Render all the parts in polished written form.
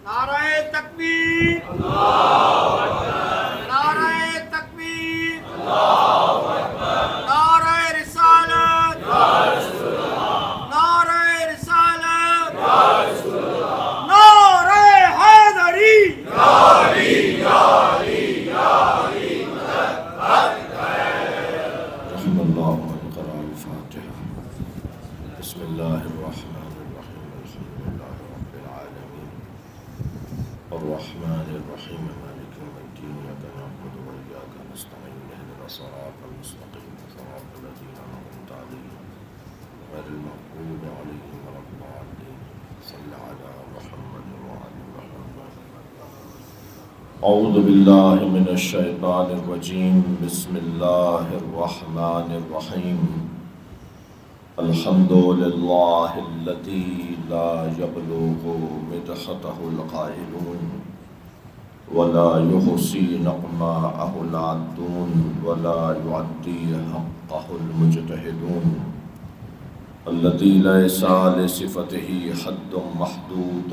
نعرہ تکبیر، نعرہ تکبیر، نعرہ رسالت، نعرہ رسالت، نعرہ حیدری، رحم اللہ من قرأ الفاتحہ۔ بسم اللہ الرحمن الرحیم، الحمد للہ رب العالمین، الرحمن الرحیم، مالک یوم الدین، ایاک نعبد و ایاک نستعین، اہدنا الصراط المستقیم، صراط الذین انعمت علیہم غیر المغضوب علیہم ولا الضالین، صلی علی محمد وعلی محمد۔ اعوذ باللہ من الشیطان الرجیم، بسم اللہ الرحمن الرحیم۔ الحمد للہ الذی لا یبلغ مدحتہ القائلون ولا یحصی نعماءہ العادون ولا یعدی حقہ المجتہدون، الذی لیس لصفتہ حد محدود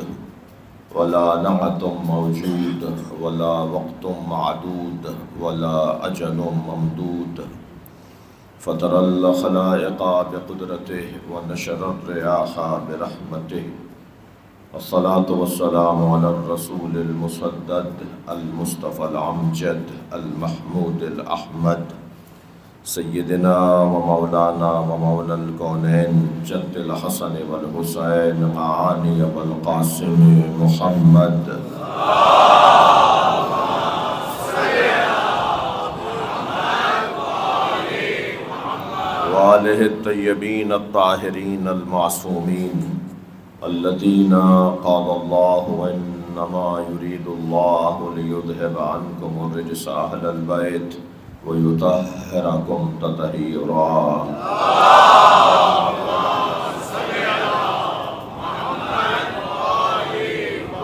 ولا نعت موجود ولا وقت معدود ولا اجل ممدود، فطر الخلائق بقدرته ونشر الرياح برحمته، الصلاة والسلام على الرسول المسدد المصطفى الأمجد المحمود الأحمد، سيدنا ومولانا ومولى الكونين جد الحسن والحسين معاني والقاسم محمد، وآلہ الطیبین الطاہرین المعصومین الذین قال اللہ انما يريد اللہ لیذہب عنکم الرجس اہل البیت ویطہرکم تطہیرا۔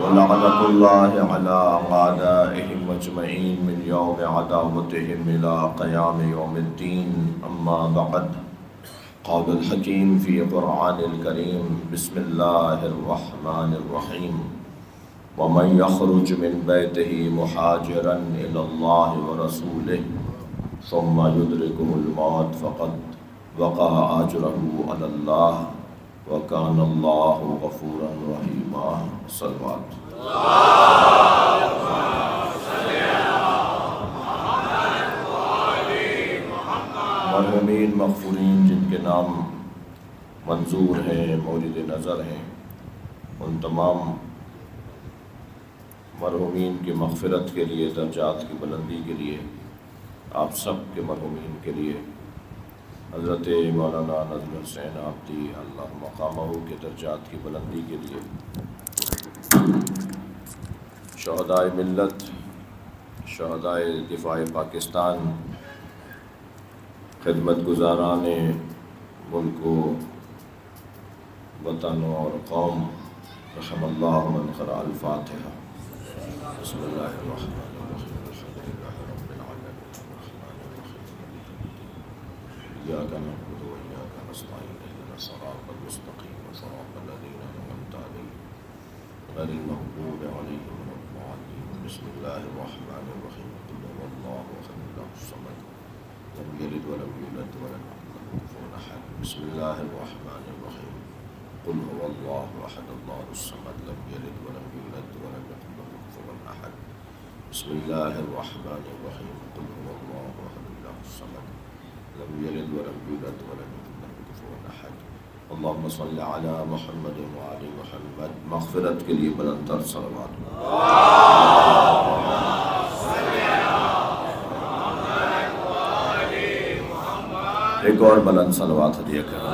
ولعنۃ اللہ علی اعدائہم اجمعین من یوم عداوتہم الی قیام یوم الدین، اما بعد، قال الحکیم فی قرآن الکریم، بسم اللہ الرحمن الرحیم، ومن یخرج من بیتہ مہاجرا الی اللہ ورسولہ ثم یدرکہ الموت فقد وقع اجرہ علی اللہ وکان اللہ غفورا رحیما۔ صلوات۔ مرحومین مغفورین جن کے نام منظور ہیں، مورد نظر ہیں، ان تمام مرحومین کی مغفرت کے لیے، درجات کی بلندی کے لیے، آپ سب کے مرحومین کے لیے، حضرت مولانا نظم حسین آبدی اللہ مقامہ کے درجات کی بلندی کے لیے، شہدائے ملت، شہدائے دفاع پاکستان، خدمت گزاران ملک و وطن اور قوم، رحم اللہ من قرأ الفاتحہ۔ بسم اللہ الرحمن الرحیم، الحمد للہ رب العالمین، الرحمن الرحیم، ایاک نعبد و ایاک نستعین، اہدنا الصراط المستقیم، صراط الذین انعمت علیہم غیر المغضوب علیہم ولا الضالین۔ بسم اللہ الرحمن الرحیم، قل هو اللہ احد اللہ الصمد لم یلد ولم یولد ولم یکن له کفوا احد۔ بسم اللہ الرحمن الرحیم، قل هو اللہ احد اللہ الصمد لم یلد ولم یولد ولم یکن له کفوا احد۔ بسم اللہ الرحمن الرحیم، قل هو اللہ احد اللہ الصمد لم یلد ولم یولد ولم یکن له کفوا احد۔ اللہم صلی علی محمد وعلی محمد۔ مغفرت کے لیے بلند تر صلوات۔ ایک اور بلند صلوات ہدیہ کریں۔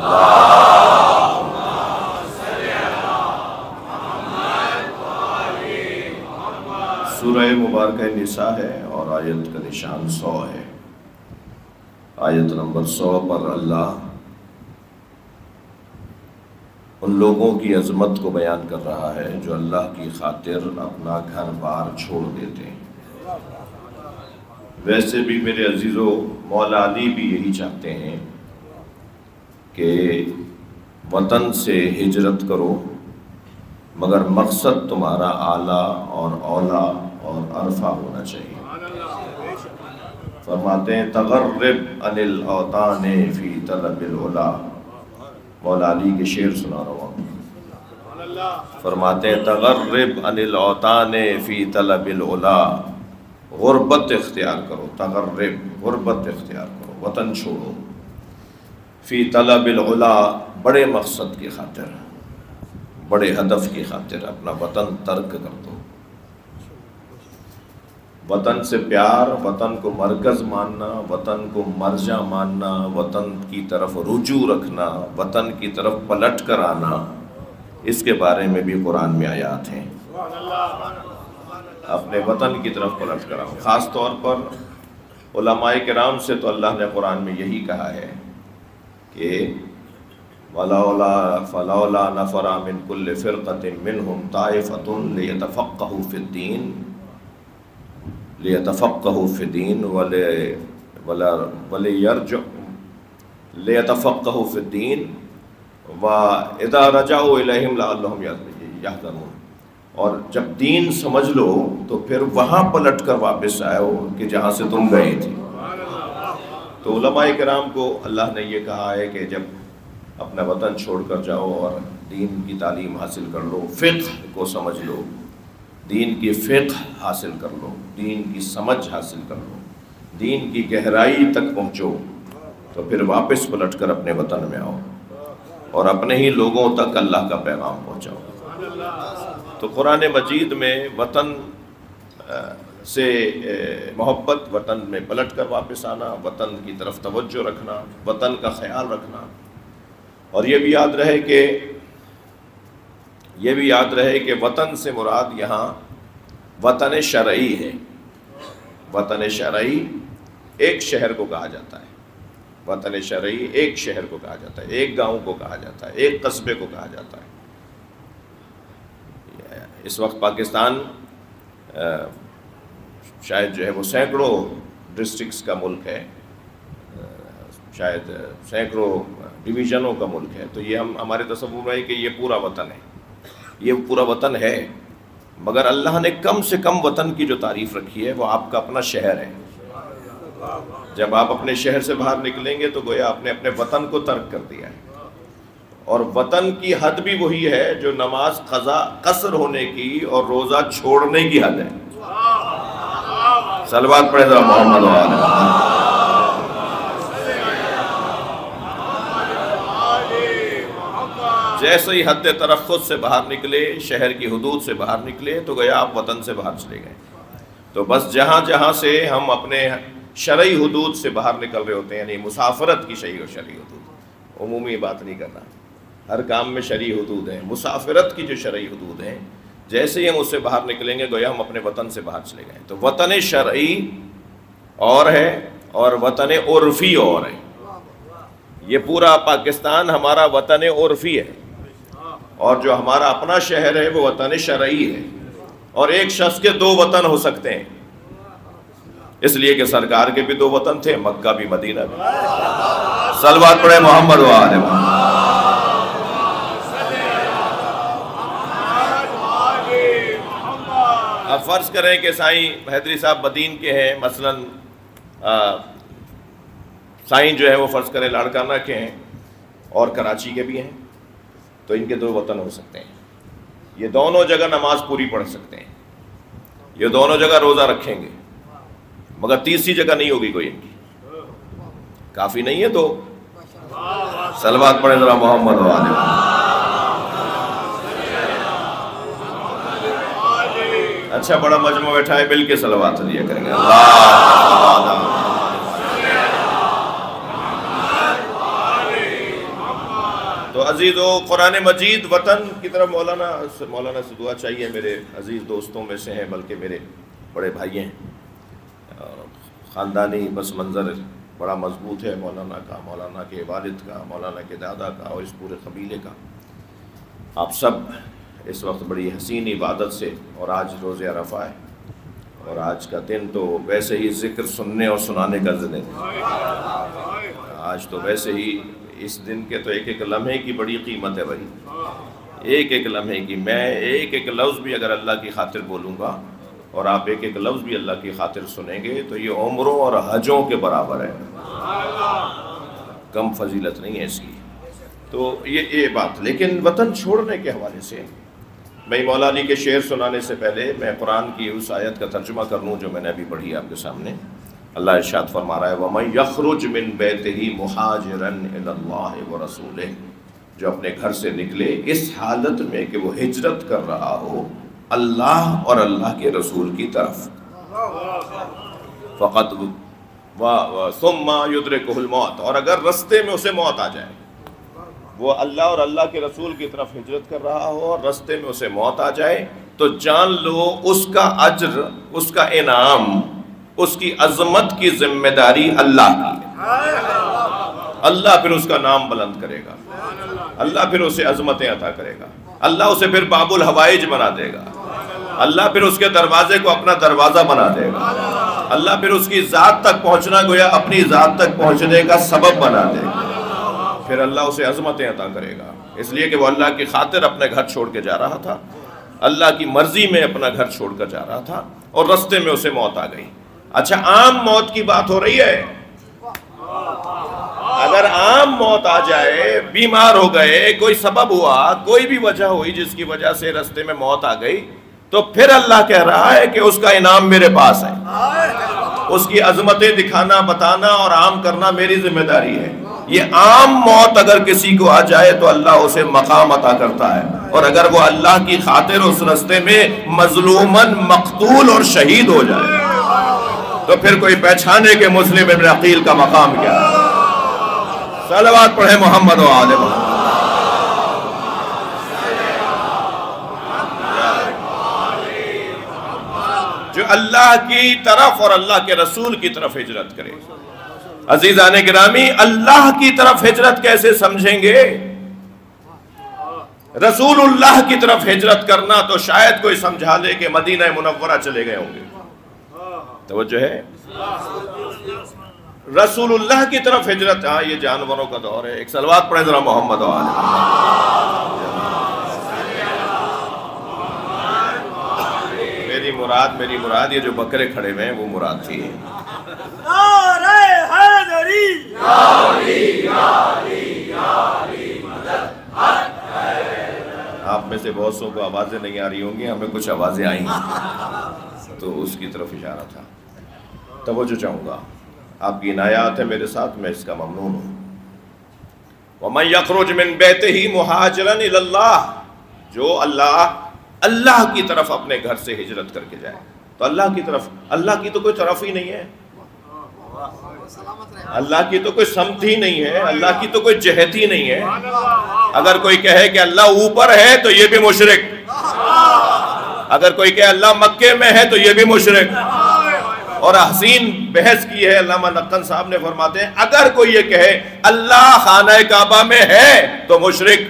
سورہ مبارکہ نساء ہے اور آیت کا نشان 100 ہے۔ آیت نمبر 100 پر اللہ ان لوگوں کی عظمت کو بیان کر رہا ہے جو اللہ کی خاطر اپنا گھر بار چھوڑ دیتے ہیں۔ ویسے بھی میرے عزیزو، مولا علی بھی یہی چاہتے ہیں کہ وطن سے ہجرت کرو مگر مقصد تمہارا اعلیٰ اور اولیٰ اور عرفہ ہونا چاہیے۔ فرماتے ہیں تغرب عن الاوطان فی طلب العلا، مولا علی کے شعر سنا رہا ہوں۔ فرماتے ہیں تغرب عن الاوطان فی طلب العلا، غربت اختیار کرو، تغرب غربت اختیار کرو، وطن چھوڑو، فی طلب العلا بڑے مقصد کی خاطر، بڑے ہدف کی خاطر اپنا وطن ترک کر دو۔ وطن سے پیار، وطن کو مرکز ماننا، وطن کو مرجع ماننا، وطن کی طرف رجوع رکھنا، وطن کی طرف پلٹ کر آنا، اس کے بارے میں بھی قرآن میں آیات ہیں۔ اپنے وطن کی طرف پلٹ کر آؤ۔ خاص طور پر علماء کرام سے تو اللہ نے قرآن میں یہی کہا ہے کہ فَلَوْلَا نَفَرَ مِن كُلِّ فِرْقَةٍ مِّنْهُمْ طَائِفَةٌ لِيَتَفَقَّهُوا فِي الدِّينِ لِيَتَفَقَّهُوا فِي الدِّينِ لِيَتَفَقَّهُوا فِي الدِّينِ وَإِذَا رَجَعُوا إِلَيْهِمْ لَعَلَّهُمْ يَحْذَرُونَ، اور جب دین سمجھ لو تو پھر وہاں پلٹ کر واپس آؤ کہ جہاں سے تم گئے تھے۔ تو علماء کرام کو اللہ نے یہ کہا ہے کہ جب اپنا وطن چھوڑ کر جاؤ اور دین کی تعلیم حاصل کر لو، فقہ کو سمجھ لو، دین کی فقہ حاصل کر لو، دین کی سمجھ حاصل کر لو، دین کی گہرائی تک پہنچو، تو پھر واپس پلٹ کر اپنے وطن میں آؤ اور اپنے ہی لوگوں تک اللہ کا پیغام پہنچاؤ۔ تو قرآن مجید میں وطن سے محبت، وطن میں پلٹ کر واپس آنا، وطن کی طرف توجہ رکھنا، وطن کا خیال رکھنا، اور یہ بھی یاد رہے کہ وطن سے مراد یہاں وطن شرعی ہے۔ وطن شرعی ایک شہر کو کہا جاتا ہے، وطن شرعی ایک شہر کو کہا جاتا ہے، ایک گاؤں کو کہا جاتا ہے، ایک قصبے کو کہا جاتا ہے۔ اس وقت پاکستان شاید جو ہے وہ سینکڑوں ڈسٹرکٹس کا ملک ہے، شاید سینکڑوں ڈویژنوں کا ملک ہے۔ تو یہ ہمارے تصور میں ہے کہ یہ پورا وطن ہے، یہ پورا وطن ہے، مگر اللہ نے کم سے کم وطن کی جو تعریف رکھی ہے وہ آپ کا اپنا شہر ہے۔ جب آپ اپنے شہر سے باہر نکلیں گے تو گویا آپ نے اپنے وطن کو ترک کر دیا ہے، اور وطن کی حد بھی وہی ہے جو نماز قصر ہونے کی اور روزہ چھوڑنے کی حد ہے۔ صلوات پڑھیں ذرا محمد وآلہ۔ جیسے ہی حد ترخص سے باہر نکلے، شہر کی حدود سے باہر نکلے، تو گیا آپ وطن سے باہر چلے گئے۔ تو بس جہاں جہاں سے ہم اپنے شرعی حدود سے باہر نکل رہے ہوتے ہیں، یعنی مسافرت کی شرعی حدود، عمومی بات نہیں کرنا، ہر کام میں شرعی حدود ہیں، مسافرت کی جو شرعی حدود ہیں، جیسے ہی ہم اس سے باہر نکلیں گے گویا ہم اپنے وطن سے باہر چلے گئے۔ تو وطن شرعی اور ہے اور وطن عرفی اور ہے۔ یہ پورا پاکستان ہمارا وطن عرفی ہے، اور جو ہمارا اپنا شہر ہے وہ وطن شرعی ہے، اور ایک شخص کے دو وطن ہو سکتے ہیں، اس لیے کہ سرکار کے بھی دو وطن تھے، مکہ بھی مدینہ بھی۔ صلوات پڑھے محمد وآلہ محمد۔ اب فرض کریں کہ سائیں حیدری صاحب مدین کے ہیں، مثلاً سائیں جو ہے وہ فرض کریں لاڑکانہ کے ہیں اور کراچی کے بھی ہیں، تو ان کے دو وطن ہو سکتے ہیں۔ یہ دونوں جگہ نماز پوری پڑھ سکتے ہیں، یہ دونوں جگہ روزہ رکھیں گے، مگر تیسری جگہ نہیں ہوگی کوئی ان کی۔ کافی نہیں ہے تو صلوات پڑھیں ذرا محمد وآلہ۔ اچھا بڑا مجمع بیٹھا ہے، مل کے صلوات دیا کریں گے۔ تو عزیزو، قرآن مجید وطن کی طرف مولانا سے دعا چاہیے، میرے عزیز دوستوں میں سے ہیں، بلکہ میرے بڑے بھائی ہیں، خاندانی پس منظر بڑا مضبوط ہے مولانا کا، مولانا کے والد کا، مولانا کے دادا کا، اور اس پورے قبیلے کا۔ آپ سب اس وقت بڑی حسین عبادت سے، اور آج روز عرفہ ہے، اور آج کا دن تو ویسے ہی ذکر سننے اور سنانے کا دن ہے۔ آج تو ویسے ہی اس دن کے تو ایک ایک لمحے کی بڑی قیمت ہے بھائی، ایک ایک لمحے کی، میں ایک ایک لفظ بھی اگر اللہ کی خاطر بولوں گا اور آپ ایک ایک لفظ بھی اللہ کی خاطر سنیں گے تو یہ عمروں اور حجوں کے برابر ہے، کم فضیلت نہیں ہے اس کی۔ تو یہ بات، لیکن وطن چھوڑنے کے حوالے سے میں مولا علی کے شعر سنانے سے پہلے میں قرآن کی اس آیت کا ترجمہ کر لوں جو میں نے ابھی پڑھی آپ کے سامنے۔ اللہ ارشاد فرما رہا ہے وَمَن يَخْرُجْ مِن بَيْتِهِ مُهَاجِرًا إِلَى اللَّهِ وَرَسُولِهِ، جو اپنے گھر سے نکلے اس حالت میں کہ وہ ہجرت کر رہا ہو اللہ اور اللہ کے رسول کی طرف، فقط ثُمَّ يُدْرِكُهُ الْمَوْتُ، اور اگر رستے میں اسے موت آ جائے، وہ اللہ اور اللہ کے رسول کی طرف ہجرت کر رہا ہو اور رستے میں اسے موت آ جائے تو جان لو اس کا اجر، اس کا انعام، اس کی عظمت کی ذمہ داری اللہ کی ہے۔ اللہ پھر اس کا نام بلند کرے گا، اللہ پھر اسے عظمتیں عطا کرے گا، اللہ اسے پھر باب الحوائج بنا دے گا، اللہ پھر اس کے دروازے کو اپنا دروازہ بنا دے گا، اللہ پھر اس کی ذات تک پہنچنا گویا اپنی ذات تک پہنچنے کا سبب بنا دے گا، پھر اللہ اسے عظمتیں عطا کرے گا، اس لیے کہ وہ اللہ کی خاطر اپنے گھر چھوڑ کے جا رہا تھا، اللہ کی مرضی میں اپنا گھر چھوڑ کر جا رہا تھا اور رستے میں اسے موت آ گئی۔ اچھا عام موت کی بات ہو رہی ہے، اگر عام موت آ جائے، بیمار ہو گئے، کوئی سبب ہوا، کوئی بھی وجہ ہوئی جس کی وجہ سے رستے میں موت آ گئی، تو پھر اللہ کہہ رہا ہے کہ اس کا انعام میرے پاس ہے، اس کی عظمتیں دکھانا، بتانا اور عام کرنا میری ذمہ داری ہے۔ یہ عام موت اگر کسی کو آ جائے تو اللہ اسے مقام عطا کرتا ہے، اور اگر وہ اللہ کی خاطر اس رستے میں مظلوماً مقتول اور شہید ہو جائے تو پھر کوئی پہچانے کہ مسلم ابن عقیل کا مقام کیا ہے۔ صلوات پڑھیں محمد و آل محمد۔ جو اللہ کی طرف اور اللہ کے رسول کی طرف ہجرت کرے۔ عزیزان گرامی، اللہ کی طرف ہجرت کیسے سمجھیں گے؟ رسول اللہ کی طرف ہجرت کرنا تو شاید کوئی سمجھا لے کہ مدینہ منورہ چلے گئے ہوں گے، توجہ ہے، رسول اللہ کی طرف ہجرت، ہاں یہ جانوروں کا دور ہے، ایک صلوات پڑھیں ذرا محمد و آل محمد۔ میری مراد یہ جو بکرے کھڑے ہوئے ہیں وہ مراد تھی۔ نعرہ حیدری، آپ میں سے بہت سو کو آوازیں نہیں آ رہی ہوں گی، ہمیں کچھ آوازیں آئیں تو اس کی طرف اشارہ تھا۔ توجہ چاہوں گا، آپ کی عنایات ہے میرے ساتھ، میں اس کا ممنون ہوں۔ وَمَن يَخْرُجْ مِن بَيْتِهِ مُهَاجِرًا إِلَى اللَّهِ، جو اللہ کی طرف اپنے گھر سے ہجرت کر کے جائے، تو اللہ کی طرف، اللہ کی تو کوئی طرف ہی نہیں ہے، اللہ کی تو کوئی سمت ہی نہیں ہے، اللہ کی تو کوئی جہت ہی نہیں ہے۔ اگر کوئی کہے کہ اللہ اوپر ہے تو یہ بھی مشرک، اگر کوئی کہے اللہ مکے میں ہے تو یہ بھی مشرک۔ اور حسین بحث کی ہے علامہ نقن صاحب نے، فرماتے ہیں اگر کوئی یہ کہے اللہ خانہ کعبہ میں ہے تو مشرک،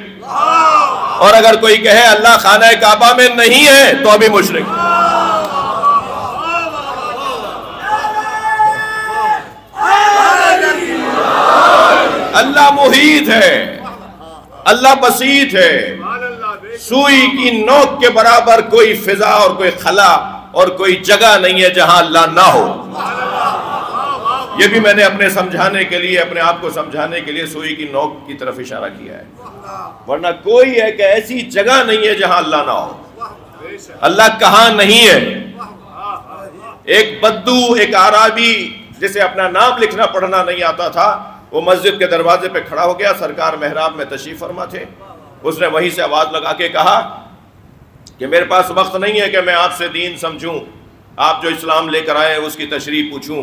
اور اگر کوئی کہے اللہ خانہ کعبہ میں نہیں ہے تو ابھی مشرک۔ اللہ محیط ہے، اللہ بسیط ہے، سوئی کی نوک کے برابر کوئی فضا اور کوئی خلا اور کوئی جگہ نہیں ہے جہاں اللہ نہ ہو۔ یہ بھی میں نے اپنے سمجھانے کے لیے، اپنے آپ کو سمجھانے کے لیے سوئی کی نوک کی طرف اشارہ کیا ہے، ورنہ کوئی ایک ایسی جگہ نہیں ہے جہاں اللہ نہ ہو۔ اللہ کہاں نہیں ہے؟ ایک بدو، ایک عربی جسے اپنا نام لکھنا پڑھنا نہیں آتا تھا، وہ مسجد کے دروازے پہ کھڑا ہو گیا، سرکار محراب میں تشریف فرما تھے، اس نے وہیں سے آواز لگا کے کہا کہ میرے پاس وقت نہیں ہے کہ میں آپ سے دین سمجھوں، آپ جو اسلام لے کر آئے ہیں اس کی تشریح پوچھوں،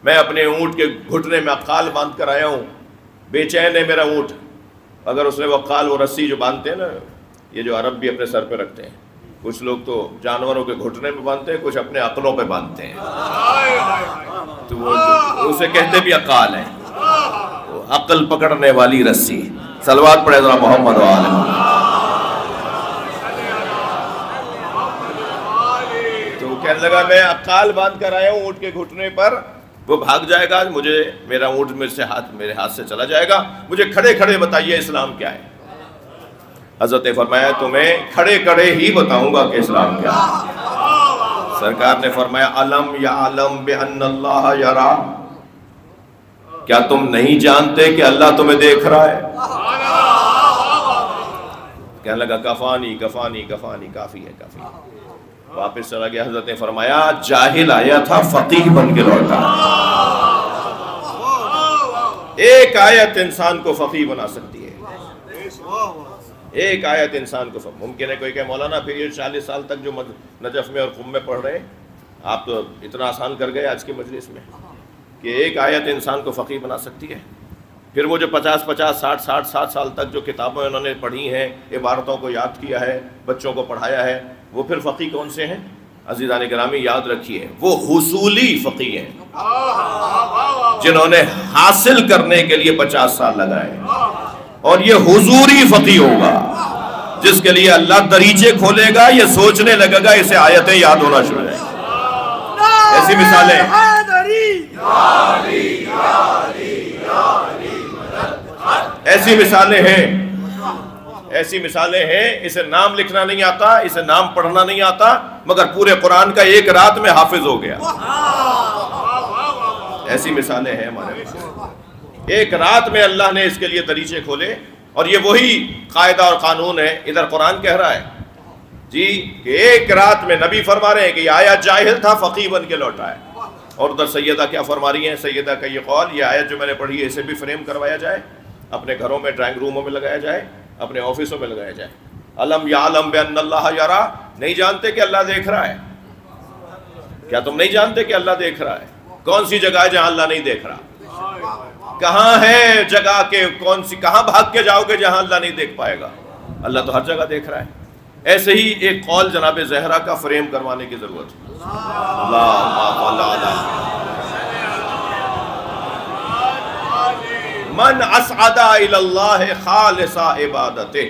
میں اپنے اونٹ کے گھٹنے میں اقال باندھ کر آیا ہوں، بے چین ہے میرا اونٹ۔ اگر اس نے وہ اقال، وہ رسی جو باندھتے ہیں نا، یہ جو عرب بھی اپنے سر پہ رکھتے ہیں، کچھ لوگ تو جانوروں کے گھٹنے میں باندھتے ہیں، کچھ اپنے عقلوں پہ باندھتے ہیں، تو وہ اسے کہتے بھی اقال ہے، عقل پکڑنے والی رسی۔ صلوات پڑھے ذرا محمد و آل محمد۔ تو کہنے لگا میں عقال باندھ کر آیا ہوں اونٹ کے گھٹنے پر، وہ بھاگ جائے گا، مجھے میرا اونٹ میرے ہاتھ سے چلا جائے گا، مجھے کھڑے کھڑے بتائیے اسلام کیا ہے۔ حضرت نے فرمایا تمہیں کھڑے کھڑے ہی بتاؤں گا کہ اسلام کیا ہے۔ سرکار نے فرمایا الم یعلم بان اللہ یرا، کیا تم نہیں جانتے کہ اللہ تمہیں دیکھ رہا ہے؟ کہنے لگا کفانی کفانی کفانی، کافی ہے کافی ہے۔ واپس چلا گیا۔ حضرت نے فرمایا جاہل آیا تھا فقیہ بن کے لوٹا۔ ایک آیت انسان کو فقیہ بنا سکتی ہے، ایک آیت انسان کو ممکن ہے کوئی کہ مولانا پھر یہ 40 سال تک جو نجف میں اور قم میں پڑھ رہے ہیں آپ تو اتنا آسان کر گئے آج کی مجلس میں کہ ایک آیت انسان کو فقیہ بنا سکتی ہے۔ پھر وہ جو 50 60 سال تک جو کتابیں انہوں نے پڑھی ہیں، عبارتوں کو یاد کیا ہے، بچوں کو پڑھایا ہے، وہ پھر فقیہ کون سے ہیں؟ عزیزان گرامی یاد رکھیے وہ حصولی فقیہ ہیں جنہوں نے حاصل کرنے کے لیے 50 سال لگائے، اور یہ حضوری فقیہ ہوگا جس کے لیے اللہ دریچے کھولے گا، یہ سوچنے لگے گا اسے آیتیں یاد ہونا شروع ہیں۔ ایسی مثالیں ایسی مثالیں ہیں، اسے نام لکھنا نہیں آتا، اسے نام پڑھنا نہیں آتا، مگر پورے قرآن کا ایک رات میں حافظ ہو گیا۔ ایسی مثالیں ہیں ہمارے پاس، ایک رات میں اللہ نے اس کے لیے دریچے کھولے، اور یہ وہی قاعدہ اور قانون ہے۔ ادھر قرآن کہہ رہا ہے جی کہ ایک رات میں، نبی فرما رہے ہیں کہ یہ آیت جاہل تھا فقیہ بن کے لوٹا ہے، اور ادھر سیدہ کیا فرما رہی ہیں؟ سیدہ کا یہ قول، یہ آیت جو میں نے پڑھی ہے اسے بھی فریم کروایا جائے، اپنے گھروں میں ڈرائنگ روموں میں لگایا جائے، اپنے آفسوں میں لگایا جائے۔ الم یعلم بان اللہ یرا، نہیں جانتے کہ اللہ دیکھ رہا ہے؟ کیا تم نہیں جانتے کہ اللہ دیکھ رہا ہے؟ کون سی جگہ ہے جہاں اللہ نہیں دیکھ رہا؟ کہاں ہے جگہ کے کون سی، کہاں بھاگ کے جاؤ گے جہاں اللہ نہیں دیکھ پائے گا؟ اللہ تو ہر جگہ دیکھ رہا ہے۔ ایسے ہی ایک قول جناب زہرا کا فریم کروانے کی ضرورت ہے۔ من اسعد الی اللہ خالص عبادتہ،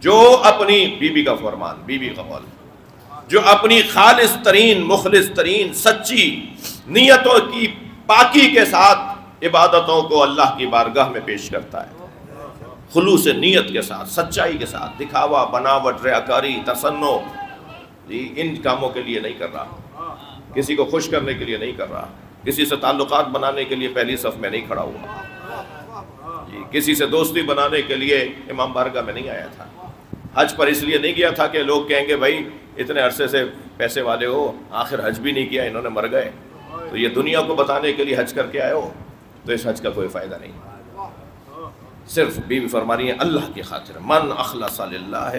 جو اپنی بیوی کا فرمان، بیوی کا قول، جو اپنی خالص ترین مخلص ترین سچی نیتوں کی پاکی کے ساتھ عبادتوں کو اللہ کی بارگاہ میں پیش کرتا ہے، خلوص نیت کے ساتھ، سچائی کے ساتھ، دکھاوا، بناوٹ، ریاکاری، تصنع، ان کاموں کے لیے نہیں کر رہا، کسی کو خوش کرنے کے لیے نہیں کر رہا، کسی سے تعلقات بنانے کے لیے پہلی صف میں نہیں کھڑا ہوا، کسی سے دوستی بنانے کے لیے امام بارگاہ میں نہیں آیا تھا، حج پر اس لیے نہیں گیا تھا کہ لوگ کہیں گے بھائی اتنے عرصے سے پیسے والے ہو، آخر حج بھی نہیں کیا، انہوں نے مر گئے، تو یہ دنیا کو بتانے کے لیے حج کر کے آئے ہو، تو اس حج کا کوئی فائدہ نہیں۔ صرف بیوی فرما رہی ہے اللہ کی خاطر، من اخلص للہ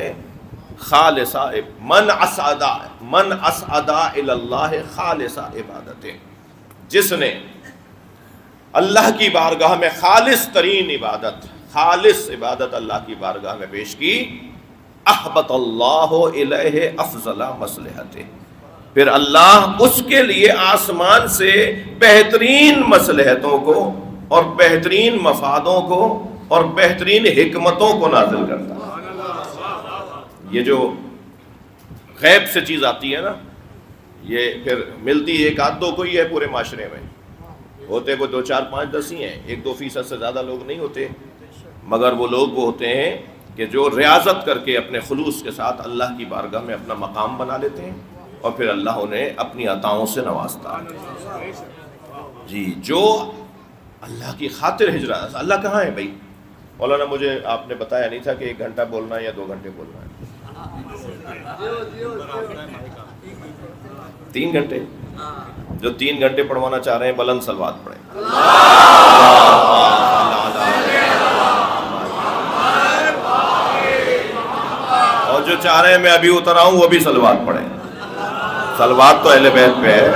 خالصا، من اسعدا الی اللہ خالص عبادتہ، جس نے اللہ کی بارگاہ میں خالص ترین عبادت، خالص عبادت اللہ کی بارگاہ میں پیش کی، احبط اللہ الیہ افضل مصلحتہ، پھر اللہ اس کے لیے آسمان سے بہترین مصلحتوں کو اور بہترین مفادوں کو اور بہترین حکمتوں کو نازل کرتا ہے۔ یہ جو غیب سے چیز آتی ہے نا، یہ پھر ملتی ایک آدھ دو کو ہی ہے پورے معاشرے میں، ہوتے وہ 2 4 5 10 ہی ہیں، 1-2% سے زیادہ لوگ نہیں ہوتے، مگر وہ لوگ وہ ہوتے ہیں کہ جو ریاضت کر کے اپنے خلوص کے ساتھ اللہ کی بارگاہ میں اپنا مقام بنا لیتے ہیں، اور پھر اللہ انہیں اپنی عطاؤں سے نوازتا ہے۔ جی جو اللہ کی خاطر ہجرت، اللہ کہاں ہے بھائی؟ مولانا مجھے آپ نے بتایا نہیں تھا کہ 1 گھنٹہ بولنا ہے یا 2 گھنٹے بولنا ہے؟ 3 گھنٹے؟ جو 3 گھنٹے پڑھوانا چاہ رہے ہیں بلند صلوات پڑھیں۔ اور جو چاہ رہے ہیں میں ابھی اتر آؤں وہ بھی صلوات پڑھیں۔ صلوات تو اہل بیت پہ ہے،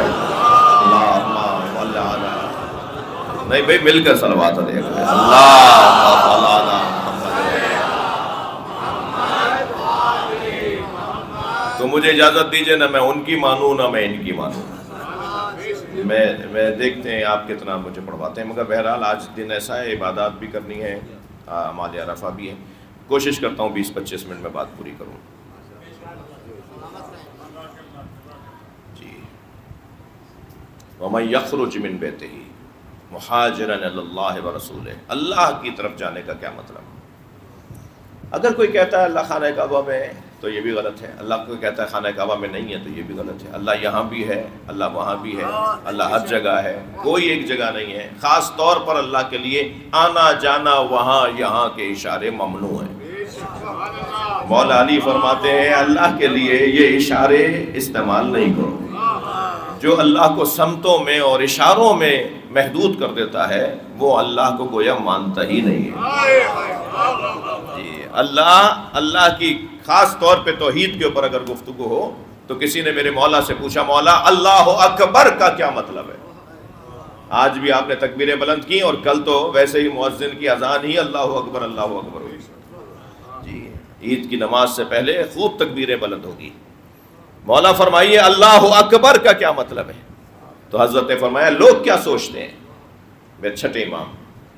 نہیں بھائی مل کر صلوات ادا کریں۔ تو مجھے اجازت دیجئے، نہ میں ان کی مانوں نہ میں ان کی مانوں، میں دیکھتے ہیں آپ کتنا مجھے پڑھواتے ہیں، مگر بہرحال آج دن ایسا ہے، عبادات بھی کرنی ہے، اعمال عرفہ بھی ہے، کوشش کرتا ہوں 20-25 منٹ میں بات پوری کروں۔ جی وَمَن يَخْرُجْ مِن بَيْتِهِ مُحَاجِرًا إِلَى اللَّهِ وَرَسُولِهِ، اللہ کی طرف جانے کا کیا مطلب؟ اگر کوئی کہتا ہے اللہ خانہ کعبہ میں ہے تو یہ بھی غلط ہے، اللہ کوئی کہتا ہے خانہ کعبہ میں نہیں ہے تو یہ بھی غلط ہے۔ اللہ یہاں بھی ہے، اللہ وہاں بھی ہے، اللہ ہر جگہ ہے، کوئی ایک جگہ نہیں ہے۔ خاص طور پر اللہ کے لیے آنا جانا وہاں یہاں کے اشارے ممنوع ہیں۔ مولا علی فرماتے ہیں اللہ کے لیے یہ اشارے استعمال نہیں کرو۔ جو اللہ کو سمتوں میں اور اشاروں میں محدود کر دیتا ہے وہ اللہ کو گویا مانتا ہی نہیں ہے۔ جی اللہ کی خاص طور پہ توحید کے اوپر اگر گفتگو ہو تو کسی نے میرے مولا سے پوچھا مولا اللہ اکبر کا کیا مطلب ہے؟ آج بھی آپ نے تکبیریں بلند کی اور کل تو ویسے ہی مؤذن کی اذان ہی اللہ اکبر ہوئی۔ جی عید کی نماز سے پہلے خوب تکبیریں بلند ہوگی۔ مولا فرمائیے اللہ اکبر کا کیا مطلب ہے؟ تو حضرت نے فرمایا لوگ کیا سوچتے ہیں؟ میرے چھٹے امام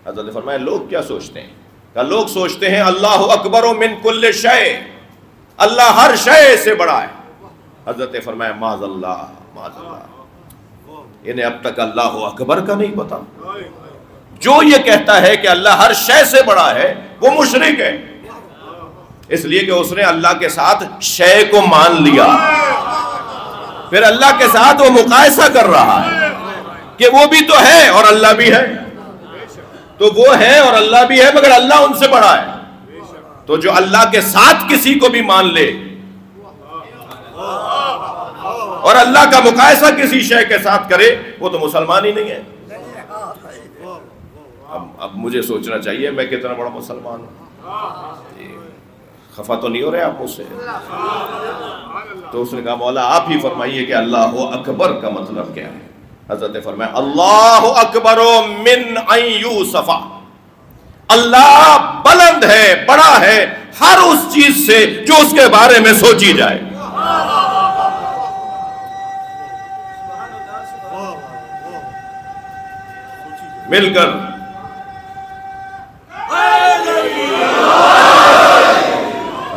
حضرت نے فرمایا لوگ کیا سوچتے ہیں؟ کہ لوگ سوچتے ہیں اللہ اکبر من کل شے، اللہ ہر شے سے بڑا ہے۔ حضرت نے فرمایا معاذ اللہ معاذ اللہ، انہیں اب تک اللہ اکبر کا نہیں پتا۔ جو یہ کہتا ہے کہ اللہ ہر شے سے بڑا ہے وہ مشرک ہے، اس لیے کہ اس نے اللہ کے ساتھ شے کو مان لیا، پھر اللہ کے ساتھ وہ مقایسہ کر رہا ہے کہ وہ بھی تو ہے اور اللہ بھی ہے، تو وہ ہے اور اللہ بھی ہے مگر اللہ ان سے بڑا ہے۔ تو جو اللہ کے ساتھ کسی کو بھی مان لے اور اللہ کا مقایسہ کسی شے کے ساتھ کرے وہ تو مسلمان ہی نہیں ہے۔ اب مجھے سوچنا چاہیے میں کتنا بڑا مسلمان ہوں۔ خفا تو نہیں ہو رہے آپ مجھ سے؟ تو اس نے کہا مولا آپ ہی فرمائیے کہ اللہ اکبر کا مطلب کیا ہے؟ حضرت نے فرمایا اللہ اکبر من ان یوسف، اللہ بلند ہے بڑا ہے ہر اس چیز سے جو اس کے بارے میں سوچی جائے۔ مل کر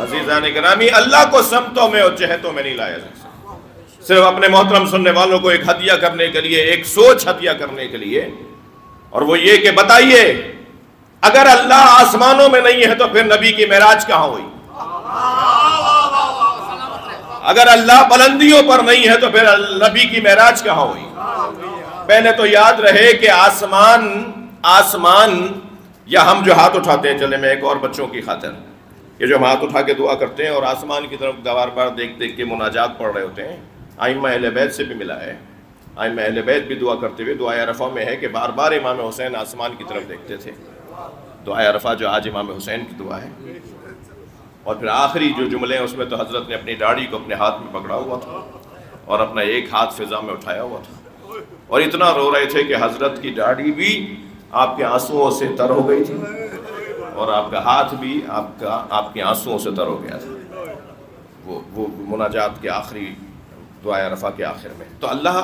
عزیزان گرامی اللہ کو سمتوں میں اور جہتوں میں نہیں لایا جا سکتا، صرف اپنے محترم سننے والوں کو ایک ہدیہ کرنے کے لیے، ایک سوچ ہدیہ کرنے کے لیے، اور وہ یہ کہ بتائیے اگر اللہ آسمانوں میں نہیں ہے تو پھر نبی کی معراج کہاں ہوئی؟ اگر اللہ بلندیوں پر نہیں ہے تو پھر نبی کی معراج کہاں ہوئی؟ پہلے تو یاد رہے کہ آسمان یا ہم جو ہاتھ اٹھاتے ہیں، چلے میں ایک اور بچوں کی خاطر، یہ جو ہم ہاتھ اٹھا کے دعا کرتے ہیں اور آسمان کی طرف بار بار دیکھ دیکھ کے مناجات پڑھ رہے ہوتے ہیں، ائمہ اہل بیت سے بھی ملا ہے، ائمہ اہل بیت بھی دعا کرتے ہوئے دعائے عرفہ میں ہے کہ بار بار امام حسین آسمان کی طرف دیکھتے تھے۔ دعائے عرفہ جو آج امام حسین کی دعا ہے، اور پھر آخری جو جملے ہیں اس میں تو حضرت نے اپنی داڑھی کو اپنے ہاتھ میں پکڑا ہوا تھا اور اپنا ایک ہاتھ فضا میں اٹھایا ہوا تھا، اور اتنا رو رہے تھے کہ حضرت کی داڑھی بھی آپ کے آنسوؤں سے تر ہو گئی تھی اور آپ کا ہاتھ بھی آپ کے آنسوؤں سے تر ہو گیا تھا، وہ مناجات کے آخری دعائے عرفہ کے آخر میں۔ تو اللہ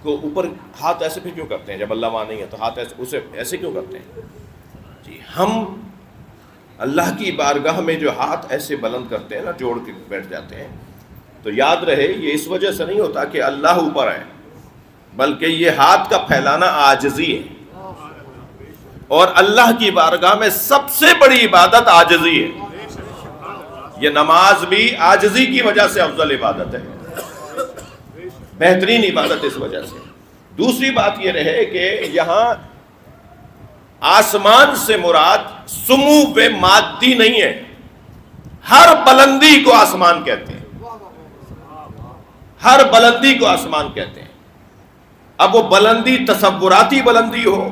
کو اوپر ہاتھ ایسے پھر کیوں کرتے ہیں؟ جب اللہ وہاں نہیں ہے تو ہاتھ ایسے کیوں کرتے ہیں؟ جی ہم اللہ کی بارگاہ میں جو ہاتھ ایسے بلند کرتے ہیں نا، جوڑ کے بیٹھ جاتے ہیں، تو یاد رہے یہ اس وجہ سے نہیں ہوتا کہ اللہ اوپر ہے، بلکہ یہ ہاتھ کا پھیلانا عاجزی ہے، اور اللہ کی بارگاہ میں سب سے بڑی عبادت عاجزی ہے۔ یہ نماز بھی عاجزی کی وجہ سے افضل عبادت ہے، بہترین عبادت اس وجہ سے۔ دوسری بات یہ رہے کہ یہاں آسمان سے مراد سمو مادی نہیں ہے، ہر بلندی کو آسمان کہتے ہیں، ہر بلندی کو آسمان کہتے ہیں۔ اب وہ بلندی تصوراتی بلندی ہو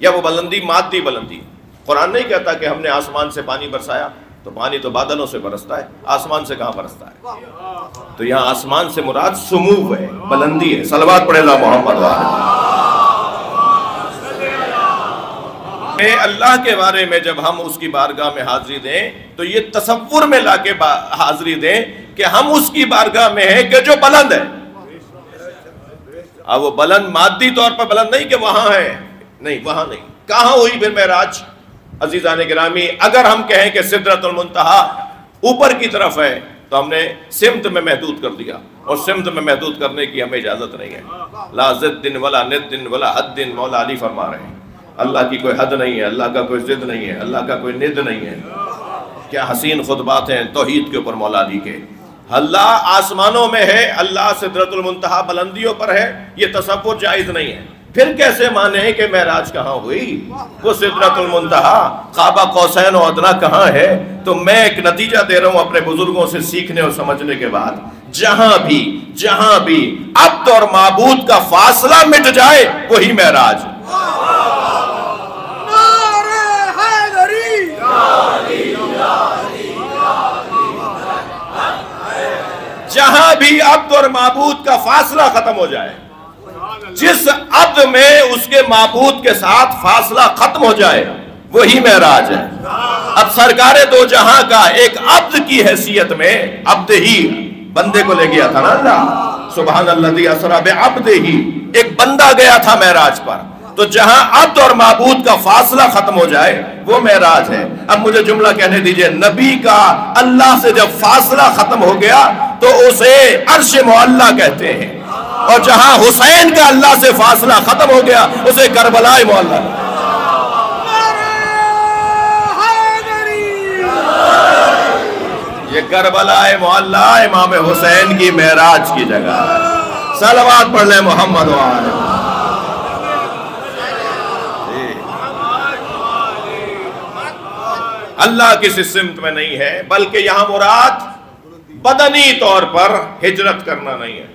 یا وہ بلندی مادی بلندی، قرآن نہیں کہتا کہ ہم نے آسمان سے پانی برسایا، تو پانی تو بادلوں سے برستا ہے، آسمان سے کہاں برستا ہے؟ تو یہاں آسمان سے مراد سمو ہے، بلندی ہے۔ صلوات پڑھے اللہ محمد اللہ کے بارے میں جب ہم اس کی بارگاہ میں حاضری دیں تو یہ تصور میں لا کے حاضری دیں کہ ہم اس کی بارگاہ میں ہیں کہ جو بلند ہے۔ اب وہ بلند مادی طور پر بلند نہیں کہ وہاں ہے، نہیں وہاں نہیں، کہاں ہوئی پھر معراج؟ عزیزان گرامی اگر ہم کہیں کہ سدرۃ المنتہا اوپر کی طرف ہے تو ہم نے سمت میں محدود کر دیا، اور سمت میں محدود کرنے کی ہمیں اجازت نہیں ہے۔ لا ضد ولا ند ولا حد، مولا علی فرما رہے ہیں اللہ کی کوئی حد نہیں ہے، اللہ کا کوئی ضد نہیں ہے، اللہ کا کوئی ند نہیں ہے۔ کیا حسین خطبات ہیں توحید کے اوپر مولا علی کے. اللہ آسمانوں میں ہے، اللہ سدرۃ المنتہا بلندیوں پر ہے، یہ تصور جائز نہیں ہے. پھر کیسے مانیں کہ معراج کہاں ہوئی؟ وہ سدرۃ المنتہا قاب قوسین و ادنیٰ کہاں ہے؟ تو میں ایک نتیجہ دے رہا ہوں اپنے بزرگوں سے سیکھنے اور سمجھنے کے بعد، جہاں بھی عبد اور معبود کا فاصلہ مٹ جائے وہی معراج. جہاں بھی عبد اور معبود کا فاصلہ ختم ہو جائے، جس عبد میں اس کے معبود کے ساتھ فاصلہ ختم ہو جائے وہی معراج ہے. اب سرکار دو جہاں کا ایک عبد کی حیثیت میں، عبد ہی بندے کو لے گیا تھا نا اللہ، سبحان الذی اسری بعبدہ، ایک بندہ گیا تھا معراج پر. تو جہاں عبد اور معبود کا فاصلہ ختم ہو جائے وہ معراج ہے. اب مجھے جملہ کہنے دیجئے، نبی کا اللہ سے جب فاصلہ ختم ہو گیا تو اسے عرش معلیٰ کہتے ہیں، اور جہاں حسین کا اللہ سے فاصلہ ختم ہو گیا اسے کربلا معلیٰ. یہ کربلا معلیٰ امام حسین کی معراج کی جگہ. صلوات پڑھ لیں محمد و آلہ. اللہ کسی سمت میں نہیں ہے، بلکہ یہاں مراد بدنی طور پر ہجرت کرنا نہیں ہے.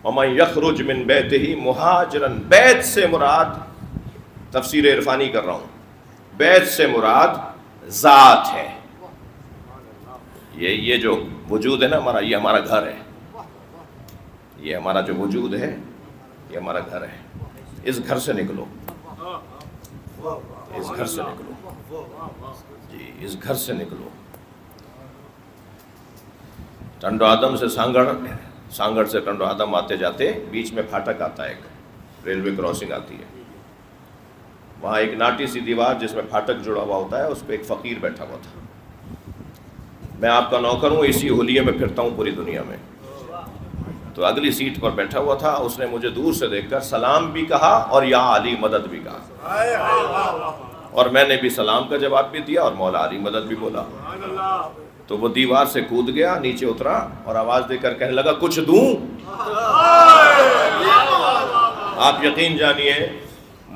وَمَنْ يَخْرُجْ مِنْ بَيْتِهِ مُهَاجِرًا، بیت سے مراد، تفسیر عرفانی کر رہا ہوں، بیت سے مراد ذات ہے. یہ جو وجود ہے نا ہمارا، یہ ہمارا گھر ہے. یہ ہمارا جو وجود ہے یہ ہمارا گھر ہے. اس گھر سے نکلو، اس گھر سے نکلو، جی اس گھر سے نکلو. ٹنڈو آدم سے سانگڑ سے ٹنڈو آدم آتے جاتے بیچ میں پھاٹک آتا ہے، ایک ریلوے کراسنگ آتی ہے. وہاں ایک ناٹی سی دیوار جس میں پھاٹک جڑا ہوا ہوتا ہے، اس پہ ایک فقیر بیٹھا ہوا تھا. میں آپ کا نوکر ہوں، اسی حلیے میں پھرتا ہوں پوری دنیا میں. تو اگلی سیٹ پر بیٹھا ہوا تھا، اس نے مجھے دور سے دیکھ کر سلام بھی کہا اور یا علی مدد بھی کہا، اور میں نے بھی سلام کا جواب بھی دیا اور مولا علی مدد بھی بولا. تو وہ دیوار سے کود گیا، نیچے اترا اور آواز دے کر کہنے لگا کچھ دوں؟ آپ یقین جانیے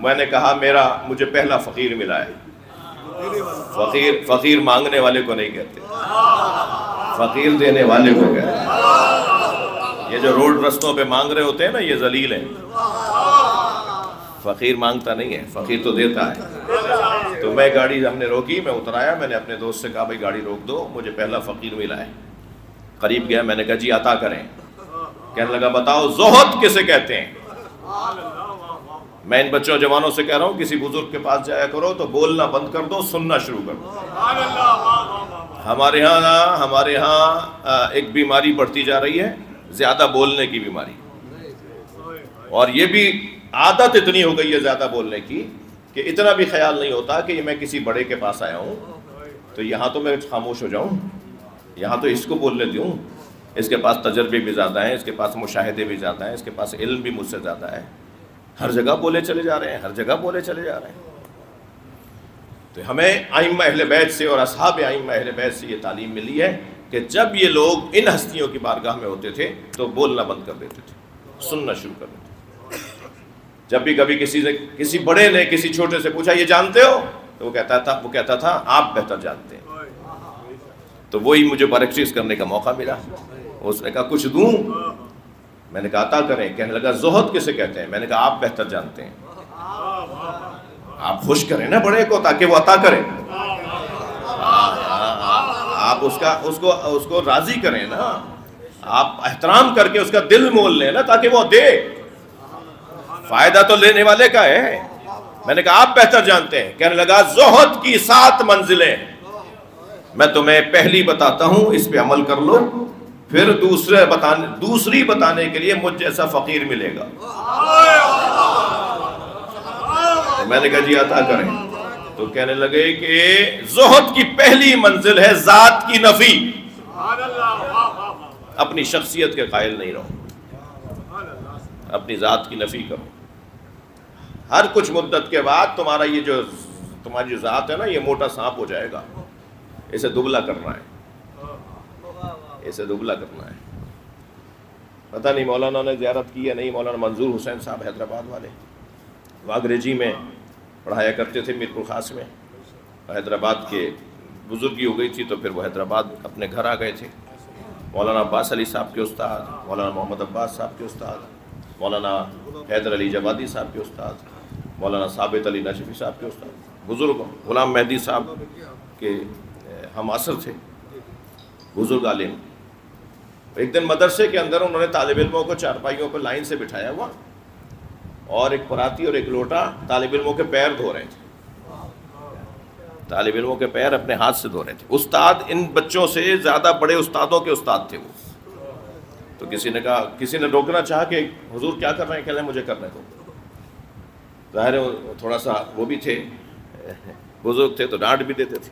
میں نے کہا مجھے پہلا فقیر ملا ہے. فقیر مانگنے والے کو نہیں کہتے، فقیر دینے والے کو کہتے ہیں. یہ جو روڈ رستوں پہ مانگ رہے ہوتے ہیں نا، یہ ذلیل ہیں. فقیر مانگتا نہیں ہے، فقیر تو دیتا ہے. تو میں گاڑی ہم نے روکی، میں اترایا، میں نے اپنے دوست سے کہا بھائی گاڑی روک دو، مجھے پہلا فقیر ملا ہے. قریب گیا، میں نے کہا جی عطا کریں. کہنے لگا بتاؤ زہد کسے کہتے ہیں؟ میں ان بچوں جوانوں سے کہہ رہا ہوں کسی بزرگ کے پاس جایا کرو تو بولنا بند کر دو، سننا شروع کر دو. ہمارے ہاں ایک بیماری بڑھتی جا رہی ہے، زیادہ بولنے کی بیماری. اور یہ بھی عادت اتنی ہو گئی ہے زیادہ بولنے کی کہ اتنا بھی خیال نہیں ہوتا کہ میں کسی بڑے کے پاس آیا ہوں تو یہاں تو میں خاموش ہو جاؤں، یہاں تو اس کو بولنے دوں. اس کے پاس تجربے بھی زیادہ ہیں، اس کے پاس مشاہدے بھی زیادہ ہیں، اس کے پاس علم بھی مجھ سے زیادہ ہے. ہر جگہ بولے چلے جا رہے ہیں، ہر جگہ بولے چلے جا رہے ہیں. تو ہمیں ائمہ اہل بیت سے اور اصحاب ائمہ اہل بیت سے یہ تعلیم ملی ہے کہ جب یہ لوگ ان ہستیوں کی بارگاہ میں ہوتے تھے تو بولنا بند کر دیتے تھے، سننا شروع کر دیتے تھے. جب بھی کبھی کسی بڑے نے کسی چھوٹے سے پوچھا یہ جانتے ہو، تو وہ کہتا تھا آپ بہتر جانتے ہیں. تو وہی مجھے پریکٹس کرنے کا موقع ملا. اس نے کہا کچھ دوں؟ میں نے کہا عطا کریں. کہنے لگا زہد کسے کہتے ہیں؟ میں نے کہا آپ بہتر جانتے ہیں. آپ خوش کریں نا بڑے کو تاکہ وہ عطا کرے، آپ اس کو راضی کریں نا، آپ احترام کر کے اس کا دل مول لیں نا تاکہ وہ دے. فائدہ تو لینے والے کا ہے. میں نے کہا آپ بہتر جانتے ہیں. کہنے لگا زہد کی 7 منزلیں میں تمہیں پہلی بتاتا ہوں، اس پہ عمل کر لو، پھر دوسری بتانے کے لیے مجھ جیسا فقیر ملے گا. میں نے کہا جی عطا کریں. تو کہنے لگے کہ زہد کی پہلی منزل ہے ذات کی نفی. اپنی شخصیت کے قائل نہیں رہو، اپنی ذات کی نفی کرو. ہر کچھ مدت کے بعد تمہاری جو ذات ہے نا، یہ موٹا سانپ ہو جائے گا. اسے دبلا کرنا ہے، اسے دبلا کرنا ہے۔ پتہ نہیں مولانا نے زیارت کی ہے نہیں، مولانا منظور حسین صاحب حیدرآباد والے، وہ انگریزی میں پڑھایا کرتے تھے میر پور خاص میں، حیدرآباد کے بزرگی ہو گئی تھی تو پھر وہ حیدرآباد اپنے گھر آ گئے تھے۔ مولانا عباس علی صاحب کے استاد، مولانا محمد عباس صاحب کے استاد، مولانا حیدر علی جوادی صاحب کے استاد، مولانا ثابت علی نجفی صاحب کے استاد، بزرگ غلام مہدی صاحب کے ہم عصر تھے، بزرگ عالم۔ ایک دن مدرسے کے اندر انہوں نے طالب علموں کو چارپائیوں پر لائن سے بٹھایا ہوا اور ایک پراتی اور ایک لوٹا طالب علموں کے پیر دھو رہے تھے، طالب علموں کے پیر اپنے ہاتھ سے دھو رہے تھے۔ استاد ان بچوں سے زیادہ بڑے استادوں کے استاد تھے وہ۔ تو کسی نے کہا، کسی نے روکنا چاہا کہ حضور کیا کر رہے ہیں، کہہ رہے ہیں مجھے کرنے دو۔ ظاہر ہے تھوڑا سا وہ بھی تھے، بزرگ تھے تو ڈانٹ بھی دیتے تھے،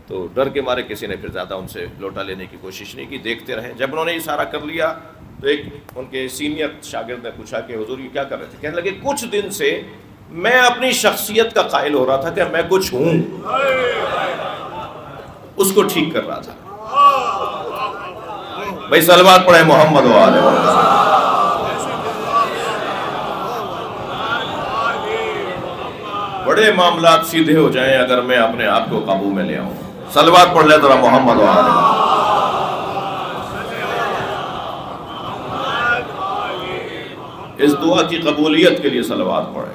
تو ڈر کے مارے کسی نے پھر زیادہ ان سے لوٹا لینے کی کوشش نہیں کی، دیکھتے رہے۔ جب انہوں نے اشارہ کر لیا تو ایک ان کے سینئر شاگرد نے پوچھا کہ حضور یہ کیا کر رہے تھے؟ کہنے لگے کچھ دن سے میں اپنی شخصیت کا قائل ہو رہا تھا کہ میں کچھ ہوں، اس کو ٹھیک کر رہا تھا۔ بھائی صلوات پڑھیں محمد و آلہ محمد۔ بڑے معاملات سیدھے ہو جائیں اگر میں اپنے آپ کو قابو میں لے آؤں۔ صلوات پڑھ لیں ذرا محمد و آلہ محمد۔ اس دعا کی قبولیت کے لیے صلوات پڑھیں۔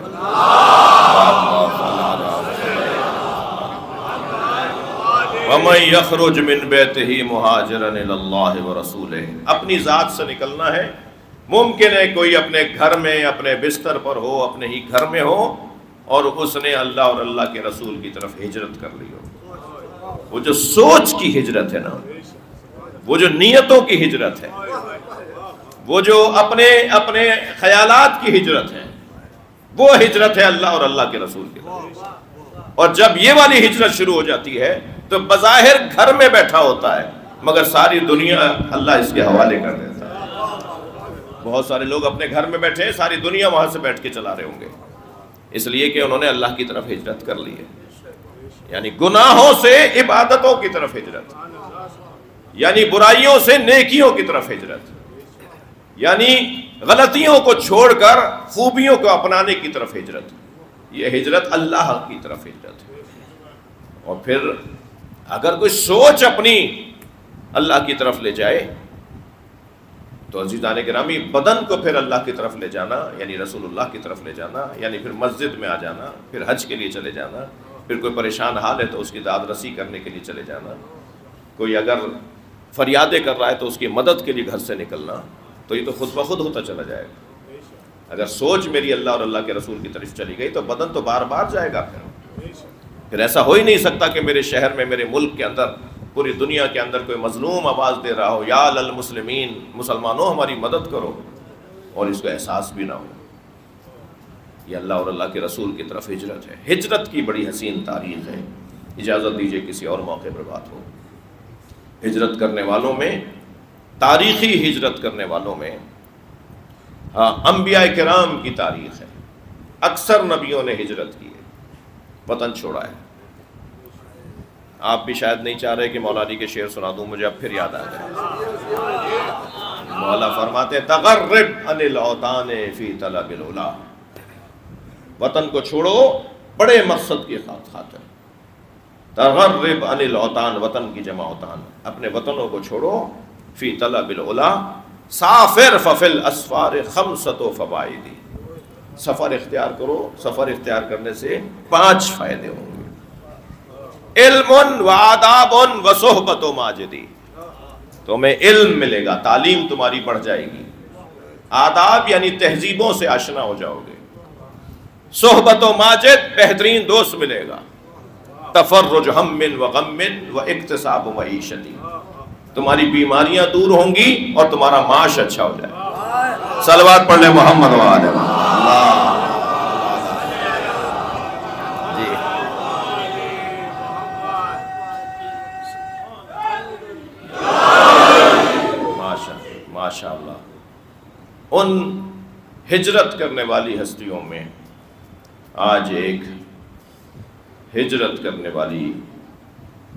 وَمَن يَخْرُجْ مِن بَيْتِهِ مُهَاجِرًا إِلَى اللَّهِ وَرَسُولِهِ، اپنی ذات سے نکلنا ہے۔ ممکن ہے کوئی اپنے گھر میں، اپنے بستر پر ہو، اپنے ہی گھر میں ہو، اور اس نے اللہ اور اللہ کے رسول کی طرف ہجرت کر لی ہو۔ وہ جو سوچ کی ہجرت ہے نا، وہ جو نیتوں کی ہجرت ہے، وہ جو اپنے خیالات کی ہجرت ہے، وہ ہجرت ہے اللہ اور اللہ کے رسول کی طرف۔ اور جب یہ والی ہجرت شروع ہو جاتی ہے تو بظاہر گھر میں بیٹھا ہوتا ہے مگر ساری دنیا اللہ اس کے حوالے کر دیتا ہے۔ بہت سارے لوگ اپنے گھر میں بیٹھے ہیں، ساری دنیا وہاں سے بیٹھ کے چلا رہے ہوں گے، اس لیے کہ انہوں نے اللہ کی طرف ہجرت کر لی ہے۔ یعنی گناہوں سے عبادتوں کی طرف ہجرت، یعنی برائیوں سے نیکیوں کی طرف ہجرت، یعنی غلطیوں کو چھوڑ کر خوبیوں کو اپنانے کی طرف ہجرت۔ یہ ہجرت اللہ کی طرف ہجرت ہے۔ اور پھر اگر کوئی سوچ اپنی اللہ کی طرف لے جائے تو عزیزان گرامی، بدن کو پھر اللہ کی طرف لے جانا یعنی رسول اللہ کی طرف لے جانا، یعنی پھر مسجد میں آ جانا، پھر حج کے لیے چلے جانا، پھر کوئی پریشان حال ہے تو اس کی داد رسی کرنے کے لیے چلے جانا، کوئی اگر فریادیں کر رہا ہے تو اس کی مدد کے لیے گھر سے نکلنا، تو یہ تو خود بخود ہوتا چلا جائے گا۔ اگر سوچ میری اللہ اور اللہ کے رسول کی طرف چلی گئی تو بدن تو بار بار جائے گا۔ پھر ایسا ہو ہی نہیں سکتا کہ میرے شہر میں، میرے ملک کے اندر، پوری دنیا کے اندر کوئی مظلوم آواز دے رہا ہو، یا للمسلمین، مسلمانوں ہماری مدد کرو، اور اس کو احساس بھی نہ ہو۔ یہ اللہ اور اللہ کے رسول کی طرف ہجرت ہے۔ ہجرت کی بڑی حسین تاریخ ہے۔ اجازت دیجئے کسی اور موقع پر بات ہو۔ ہجرت کرنے والوں میں، تاریخی ہجرت کرنے والوں میں، ہاں، انبیاء کرام کی تاریخ ہے۔ اکثر نبیوں نے ہجرت کی ہے، وطن چھوڑا ہے۔ آپ بھی شاید نہیں چاہ رہے کہ مولا علی کے شعر سنا دوں، مجھے اب پھر یاد آ گئے۔ مولا فرماتے تغرب عن الاوطان فی طلب العلا، وطن کو چھوڑو بڑے مقصد کی خاطر۔ تغرب عن الاوطان، وطن کی جمع اوطان، اپنے وطنوں کو چھوڑو، فی طلب العلا سافر ففی الاسفار خمسۃ فوائد، سفر اختیار کرو، سفر اختیار کرنے سے 5 فائدے ہوں گے۔ علم و آداب و صحبت و ماجدی، تمہیں علم ملے گا، تعلیم تمہاری بڑھ جائے گی، آداب یعنی تہذیبوں سے آشنا ہو جاؤ گے، صحبت و ماجد بہترین دوست ملے گا، تفرج ہم و غم و اکتساب معیشتی، تمہاری بیماریاں دور ہوں گی اور تمہارا معاش اچھا ہو جائے گا۔ صلوات پڑھ لیں محمد و آلہ محمد۔ ماشاءاللہ، ان ہجرت کرنے والی ہستیوں میں آج ایک ہجرت کرنے والی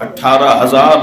18,000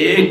1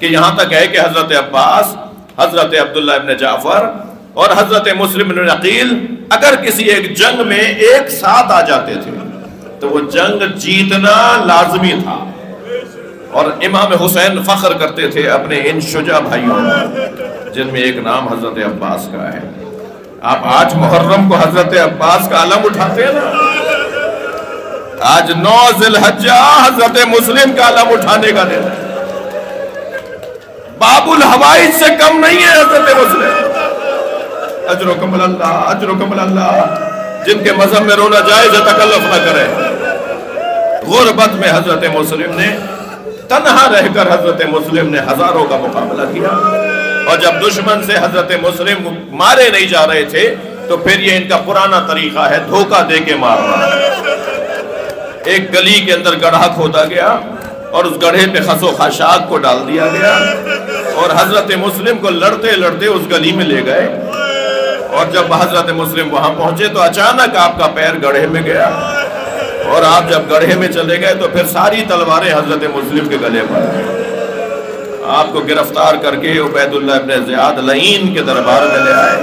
کہ یہاں تک ہے کہ حضرت عباس، حضرت عبداللہ ابن جعفر اور حضرت مسلم بن عقیل اگر کسی ایک جنگ میں ایک ساتھ آ جاتے تھے تو وہ جنگ جیتنا لازمی تھا، اور امام حسین فخر کرتے تھے اپنے ان شجاع بھائیوں جن میں ایک نام حضرت عباس کا ہے۔ آپ آج محرم کو حضرت عباس کا علم اٹھاتے ہیں نا، آج 9 ذی الحجہ حضرت مسلم کا علم اٹھانے کا دن ہے۔ باب الحوائج سے کم نہیں ہے حضرت مسلم۔ اجرکم اللہ، اجرکم اللہ، جن کے مذہب میں رونا جائز ہے تکلف نہ کرے۔ غربت میں حضرت مسلم نے تنہا رہ کر حضرت مسلم نے ہزاروں کا مقابلہ کیا، اور جب دشمن سے حضرت مسلم مارے نہیں جا رہے تھے تو پھر یہ ان کا پرانا طریقہ ہے دھوکہ دے کے مارنا۔ ایک گلی کے اندر گڑھا کھودا گیا اور اس گڑھے پہ خس و خاشاک کو ڈال دیا گیا، اور حضرت مسلم کو لڑتے لڑتے اس گلی میں لے گئے، اور جب حضرت مسلم وہاں پہنچے تو اچانک آپ کا پیر گڑھے میں گیا، اور آپ جب گڑھے میں چلے گئے تو پھر ساری تلواریں حضرت مسلم کے گلے پر گئیں۔ آپ کو گرفتار کر کے عبید اللہ ابن زیاد لعین کے دربار میں لے آئے۔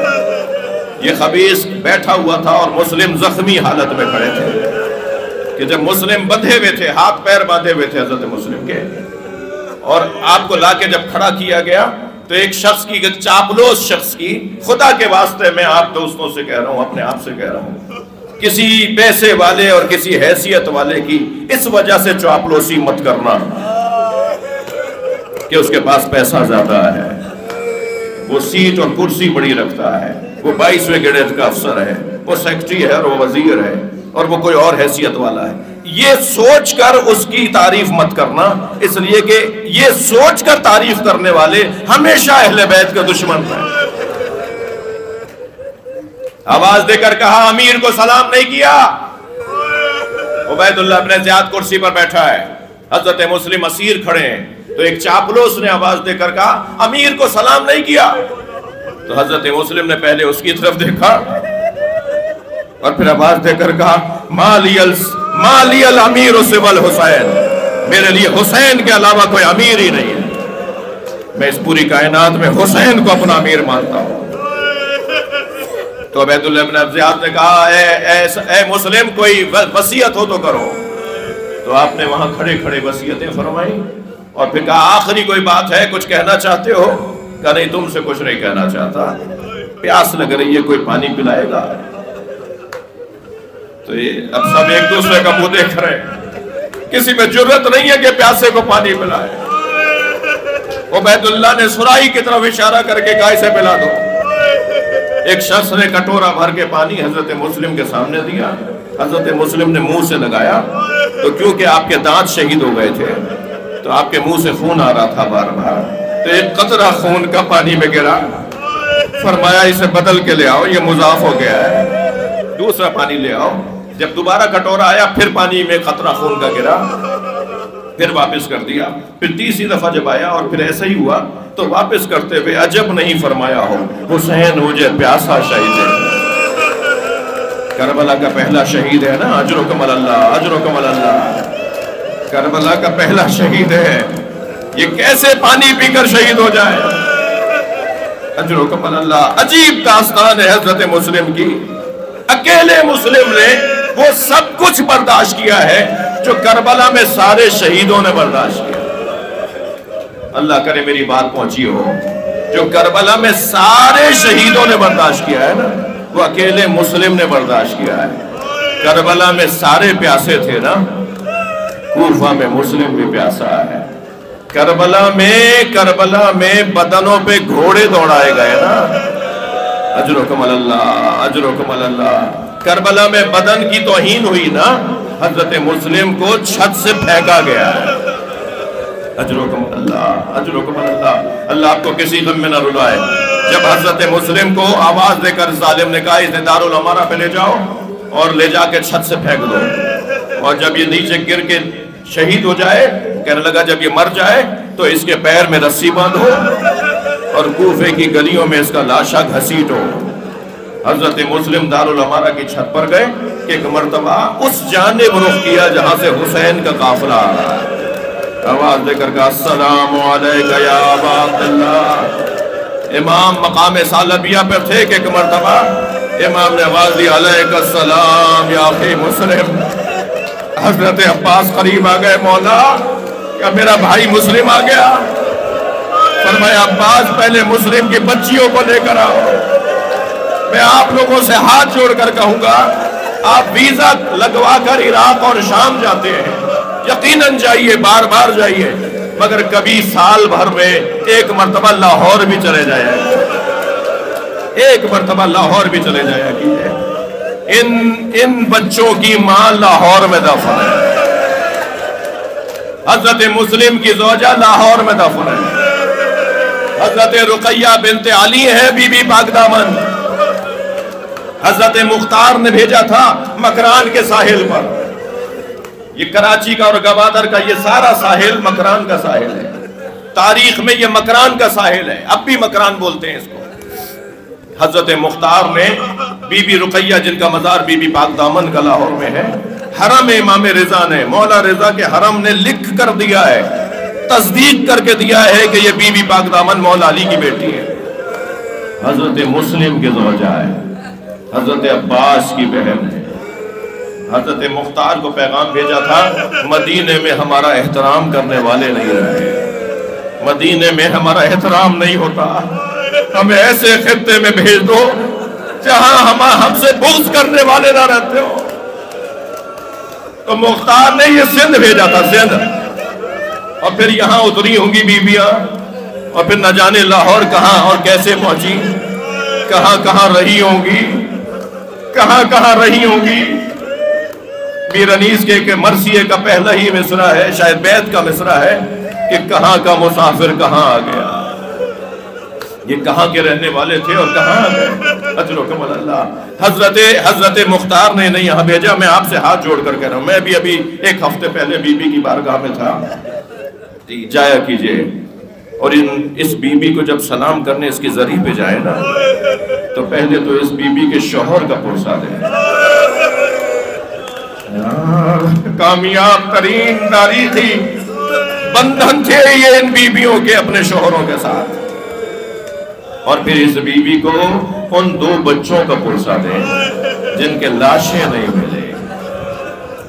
یہ خبیث بیٹھا ہوا تھا اور مسلم زخمی حالت میں کھڑے تھے کہ جب مسلم بندھے ہوئے تھے، ہاتھ پیر باندھے ہوئے تھے حضرت مسلم کے، اور آپ کو لا کے جب کھڑا کیا گیا تو ایک شخص کی، ایک چاپلوس شخص کی، خدا کے واسطے میں آپ دوستوں سے کہہ رہا ہوں، اپنے آپ سے کہہ رہا ہوں، کسی پیسے والے اور کسی حیثیت والے کی اس وجہ سے چاپلوسی مت کرنا کہ اس کے پاس پیسہ زیادہ ہے، وہ سیٹ اور کرسی بڑی رکھتا ہے، وہ 22ویں گریڈ کا افسر ہے، وہ سیکرٹری ہے اور وہ وزیر ہے اور وہ کوئی اور حیثیت والا ہے۔ یہ سوچ کر اس کی تعریف مت کرنا، اس لیے کہ یہ سوچ کر تعریف کرنے والے ہمیشہ اہل بیت کا دشمن ہیں۔ آواز دے کر کہا امیر کو سلام نہیں کیا۔ عبید اللہ ابن زیاد کرسی پر بیٹھا ہے، حضرت مسلم اسیر کھڑے ہیں، تو ایک چاپلوس نے آواز دے کر کہا امیر کو سلام نہیں کیا، تو حضرت مسلم نے پہلے اس کی طرف دیکھا اور پھر آواز دے کر کہا مالی الامیر سوى الحسین، میرے لیے حسین کے علاوہ کوئی امیر ہی نہیں ہے، میں اس پوری کائنات میں حسین کو اپنا امیر مانتا ہوں۔ تو عبید اللہ ابن زیاد نے کہا اے مسلم کوئی وصیت ہو تو کرو، تو آپ نے وہاں کھڑے کھڑے وصیتیں فرمائی، اور پھر کہا آخری کوئی بات ہے، کچھ کہنا چاہتے ہو؟ کہا نہیں، تم سے کچھ نہیں کہنا چاہتا، پیاس لگ رہی ہے، کوئی پانی پلائے گا؟ تو یہ اب سب ایک دوسرے کا منہ دیکھ رہے ہیں، کسی میں جرت نہیں ہے کہ پیاسے کو پانی پلائے۔ عبید اللہ نے سرائی کی طرف اشارہ کر کے کہا اسے پلا دو۔ ایک شخص نے کٹورا بھر کے پانی حضرت مسلم کے سامنے دیا، حضرت مسلم نے منہ سے لگایا، تو کیونکہ آپ کے دانت شہید ہو گئے تھے تو آپ کے منہ سے خون آ رہا تھا بار بار، تو ایک قطرہ خون کا پانی میں گرا، فرمایا اسے بدل کے لے آؤ، یہ مضاف ہو گیا ہے، دوسرا پانی لے آؤ۔ جب دوبارہ کٹورا آیا پھر پانی میں قطرہ خون کا گرا، پھر واپس کر دیا، پھر تیسری دفعہ جب آیا اور پھر ایسا ہی ہوا تو واپس کرتے ہوئے عجب نہیں فرمایا ہو حسین مجھے پیاسا شہید ہے، کربلا کا پہلا شہید ہے نا، اجرکم اللہ، اجرکم اللہ، کربلا کا پہلا شہید ہے، یہ کیسے پانی پی کر شہید ہو جائے؟ اجرکم اللہ۔ عجیب داستان ہے حضرت مسلم کی، اکیلے مسلم نے وہ سب کچھ برداشت کیا ہے جو کربلا میں سارے شہیدوں نے برداشت کیا۔ اللہ کرے میری بات پہنچی ہو، جو کربلا میں سارے شہیدوں نے برداشت کیا ہے نا، وہ اکیلے مسلم نے برداشت کیا ہے۔ کربلا میں سارے پیاسے تھے نا، کوفہ میں مسلم بھی پیاسا ہے۔ کربلا میں بدنوں پہ گھوڑے دوڑائے گئے نا، اجرکم اللہ، اجرکم اللہ۔ کربلا میں بدن کی توہین ہوئی نا، حضرت مسلم کو چھت سے پھینکا گیا ہے، اجرکم اللہ، اجرکم اللہ۔ اللہ آپ کو کسی غم میں نہ رلائے۔ جب حضرت مسلم کو آواز دے کر ظالم نے کہا اسے دارالامارہ پہ لے جاؤ اور لے جا کے چھت سے پھینک دو، اور جب یہ نیچے گر کے شہید ہو جائے، کہنے لگا جب یہ مر جائے تو اس کے پیر میں رسی باندھو اور کوفے کی گلیوں میں اس کا لاشا گھسیٹو۔ حضرت مسلم دارالامارہ کی چھت پر گئے کہ ایک مرتبہ اس جانب رخ کیا جہاں سے حسین کا قافلہ آ رہا ہے۔ آواز دے کر کہا السلام علیکہ یا ابا عبداللہ۔ امام مقام ثعلبیہ پر تھے کہ ایک مرتبہ امام نے آواز دی علیکہ السلام یا اخی مسلم۔ حضرت عباس قریب آ گئے، مولا کیا میرا بھائی مسلم آ گیا؟ فرمایا عباس پہلے مسلم کی بچیوں کو لے کر آؤ۔ میں آپ لوگوں سے ہاتھ جوڑ کر کہوں گا آپ ویزا لگوا کر عراق اور شام جاتے ہیں، یقیناً جائیے، بار بار جائیے، مگر کبھی سال بھر میں ایک مرتبہ لاہور بھی چلے جایا، ایک مرتبہ لاہور بھی چلے جایا کیجئے۔ ان بچوں کی ماں لاہور میں دفن ہے، حضرت مسلم کی زوجہ لاہور میں دفن ہے، حضرت رقیہ بنت علی ہے بی بی پاک دامن۔ حضرت مختار نے بھیجا تھا مکران کے ساحل پر، یہ کراچی کا اور گوادر کا یہ سارا ساحل مکران کا ساحل ہے، تاریخ میں یہ مکران کا ساحل ہے، اب بھی مکران بولتے ہیں اس کو۔ حضرت مختار نے بی بی رقیہ جن کا مزار بی بی پاک دامن کا لاہور میں ہے، حرم امام رضا نے، مولا رضا کے حرم نے لکھ کر دیا ہے، تصدیق کر کے دیا ہے کہ یہ بی بی پاک دامن مولا علی کی بیٹی ہے، حضرت مسلم کے زوجہ ہے، حضرت عباس کی بہن ہے۔ حضرت مختار کو پیغام بھیجا تھا مدینے میں ہمارا احترام کرنے والے نہیں رہے، مدینے میں ہمارا احترام نہیں ہوتا، ہمیں ایسے خطے میں بھیج دو جہاں ہم سے بغض کرنے والے نہ رہتے ہو۔ تو مختار نے یہ سندھ بھیجا تھا، سندھ، اور پھر یہاں اتری ہوں گی بیویاں، اور پھر نہ جانے لاہور کہاں اور کیسے پہنچی، کہاں کہاں رہی ہوں گی، کہاں کہاں رہی ہوں گی۔ میر انیس کے مرثیے کا پہلا ہی مصرع ہے، شاید بیت کا مصرع ہے کہ کہاں کا مسافر کہاں آ گیا، یہ کہاں کے رہنے والے تھے اور کہاں آ گئے، اجرکم اللہ۔ حضرت مختار نے نہیں یہاں بھیجا، میں آپ سے ہاتھ جوڑ کر کہہ رہا ہوں، میں بھی ابھی ایک ہفتے پہلے بی بی کی بارگاہ میں تھا، جایا کیجئے، اور اس بی بی کو جب سلام کرنے اس کی ذریعہ پہ جائے نا تو پہلے تو اس بی بی کے شوہر کا پرسہ دیں، کامیاب ترین تاریخی بندھن تھے یہ ان بیویوں کے اپنے شوہروں کے ساتھ، اور پھر اس بیوی کو ان 2 بچوں کا پرسہ دیں جن کے لاشیں نہیں ملے۔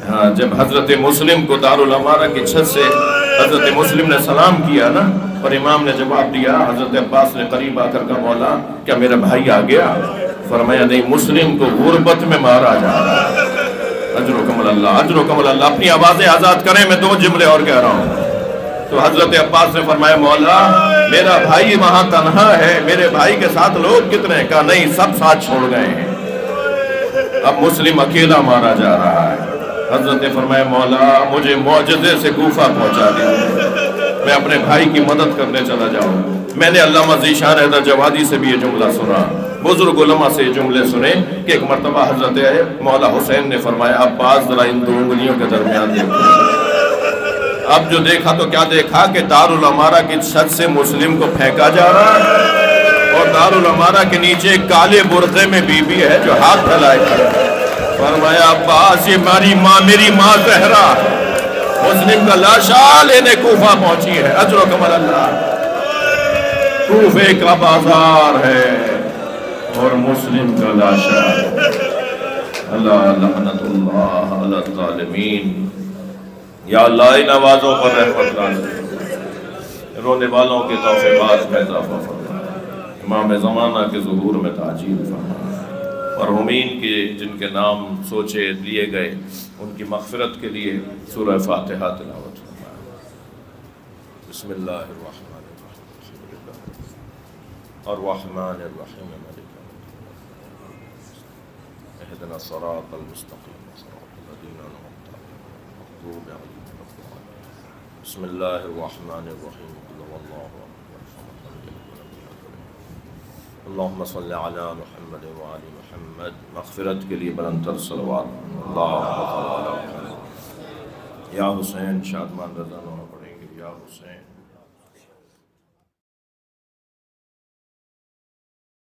ہاں، جب حضرت مسلم کو دارالامارہ کی چھت سے حضرت مسلم نے سلام کیا نا، اور امام نے جواب دیا، حضرت عباس نے قریب آ کر کہا مولا کیا میرا بھائی آ گیا؟ فرمایا نہیں، مسلم کو غربت میں مارا جا رہا ہے۔ اجرکم اللہ، اجرکم اللہ۔ اپنی آوازیں آزاد کریں، میں 2 جملے اور کہہ رہا ہوں۔ تو حضرت عباس نے فرمایا مولا میرا بھائی وہاں تنہا ہے، میرے بھائی کے ساتھ لوگ کتنے ہیں؟ کہا نہیں، سب ساتھ چھوڑ گئے ہیں، اب مسلم اکیلا مارا جا رہا ہے۔ حضرت نے فرمایا مولا مجھے معجزے سے کوفہ پہنچا دیا، میں اپنے بھائی کی مدد کرنے چلا جاؤں۔ میں نے علامہ ذیشان حیدر جوادی سے بھی یہ جملہ سنا، بزرگ علماء سے یہ جملے سنے کہ ایک مرتبہ حضرت مولا حسین نے فرمایا عباس ذرا ان 2 انگلیوں کے درمیان دیکھو۔ اب جو دیکھا تو کیا دیکھا کہ دارالامارہ کی چھت سے مسلم کو پھینکا جا رہا ہے، اور دارالامارہ کے نیچے ایک کالے برقعے میں بی بی ہے جو ہاتھ پھیلائے کھڑی۔ فرمایا عباس یہ میری ماں زہرا مسلم کا لاشا لینے کوفہ پہنچی ہے۔ اجرکم اللہ۔ کوفے کا بازار ہے اور مسلم کا لاشا ہے۔ اللہ لعنت اللہ علی الظالمین۔ یا اللہ ان آوازوں پر رحمت ڈال، رونے والوں کے توفیقات میں اضافہ فرما، امام زمانہ کے ظہور میں تعجیل فرما، مرحومین کے جن کے نام سوچے لیے گئے ان کی مغفرت کے لیے سورہ فاتحہ تلاوت فرما۔ بسم اللہ الرحمن الرحیم الرحمن الرحیم مالک اهدنا الصراط المستقیم صراط الذین انعمت علیہم غیر المغضوب علیہم ولا الضالین۔ بسم اللہ الرحمن الرحیم قل هو اللہ اللہم صلی علی محمد وعلی محمد۔ مغفرت کے لیے بلند تر صلوات اللہم صلی علی محمد۔ یا حسین شادمان رضا نونا پڑھیں گے، یا حسین